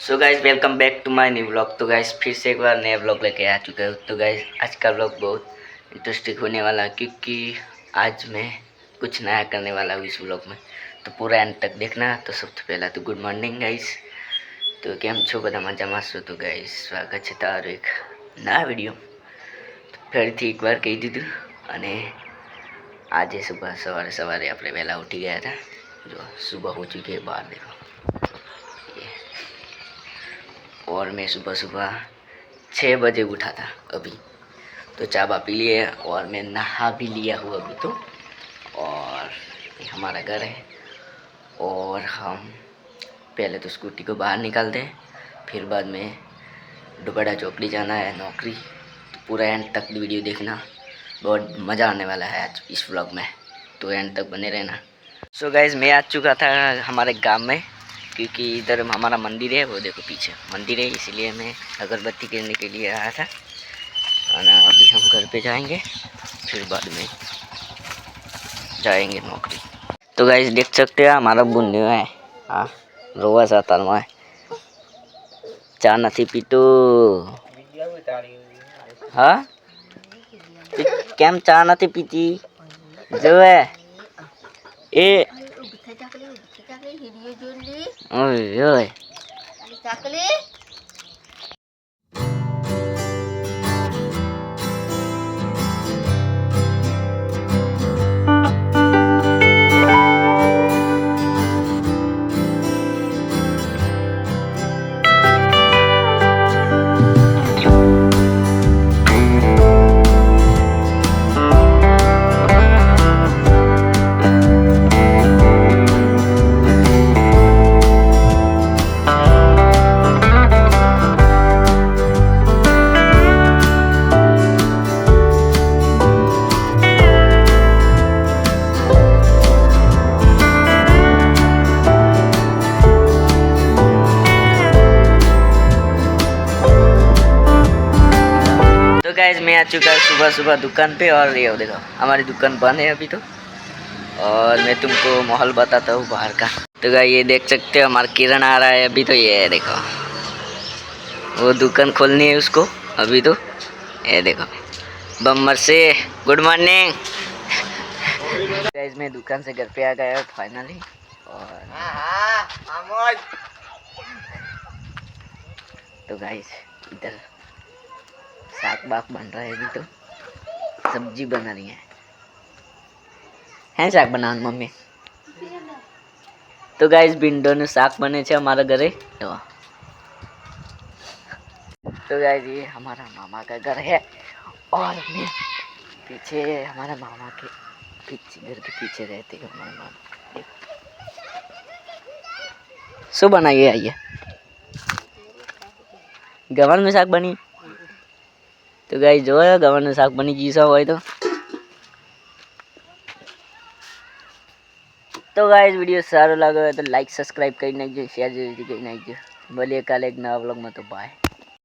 So guys welcome back to my new vlog. तो guys फिर से एक बार नया व्लॉग लेके आ चुका हूँ। तो गाइज आज का व्लॉग बहुत इंटरेस्टिंग होने वाला है क्योंकि आज मैं कुछ नया करने वाला हूँ इस व्लॉग में। तो पूरा एंड तक देखना। तो सबसे पहला तो गुड मॉर्निंग गाइज। तो કેમ છો બધા મજામાં છો? તો ગાઈસ સ્વાગત છે તારું એક નવા વિડીયો। તો ફરીથી એકવાર કહી દીધું અને આજે સવારે સવારે આપણે વહેલા ઉઠી ગયા હતા। જો સુબહ हो चुकी है, बाहर देखो। और मैं सुबह सुबह 6 बजे उठा था अभी। तो चाय पी लिए और मैं नहा भी लिया हूँ अभी तो। और ये हमारा घर है और हम पहले तो स्कूटी को बाहर निकालते हैं, फिर बाद में दुबड़ा चौकड़ी जाना है नौकरी। तो पूरा एंड तक वीडियो देखना, बहुत मज़ा आने वाला है आज इस व्लॉग में। तो एंड तक बने रहना। सो गाइज मैं आ चुका था हमारे गांव में क्योंकि इधर हमारा मंदिर है, वो देखो पीछे मंदिर है, इसलिए मैं अगरबत्ती करने के लिए आया था। और अभी हम घर पे जाएंगे, फिर बाद में जाएंगे नौकरी। तो गाइस देख सकते हैं हमारा बुन्नी है। हाँ रोवा साता है चा नहीं पीतो। हाँ केम चा नहीं पीती जो है ए ओए ओए तो गाइज मैं आ चुका है सुबह सुबह दुकान पे। और ये देखो हमारी दुकान बंद है अभी तो। और मैं तुमको माहौल बताता हूँ बाहर का। तो गाइस ये देख सकते हो हमारा किरण आ रहा है अभी तो। ये देखो वो दुकान खोलनी है उसको अभी तो। ये देखो बम्बर से गुड मॉर्निंग। गाइज मैं दुकान से घर पे आ गया फाइनली। और तो गाइज इधर साग बाग बन रहा है अभी तो, सब्जी बना रही है शाक बनाना मम्मी। तो गाइस भिंडो ने शाक बने छे हमारा घरे। तो गाइस ये हमारा मामा का घर है और मैं पीछे हमारा मामा के पीछे घर के पीछे रहते हैं हमारे मामा। शू बनाइए आइए गवन में शाक बनी। तो गाइस जो है गवन में शाक बनी जीसा हुआ तो गाइस वीडियो सारो लगे तो लाइक सब्सक्राइब कर नाखिए, शेयर जरूर कर नाखिए। बोलिए कल एक नवा व्लॉग में। तो बाय।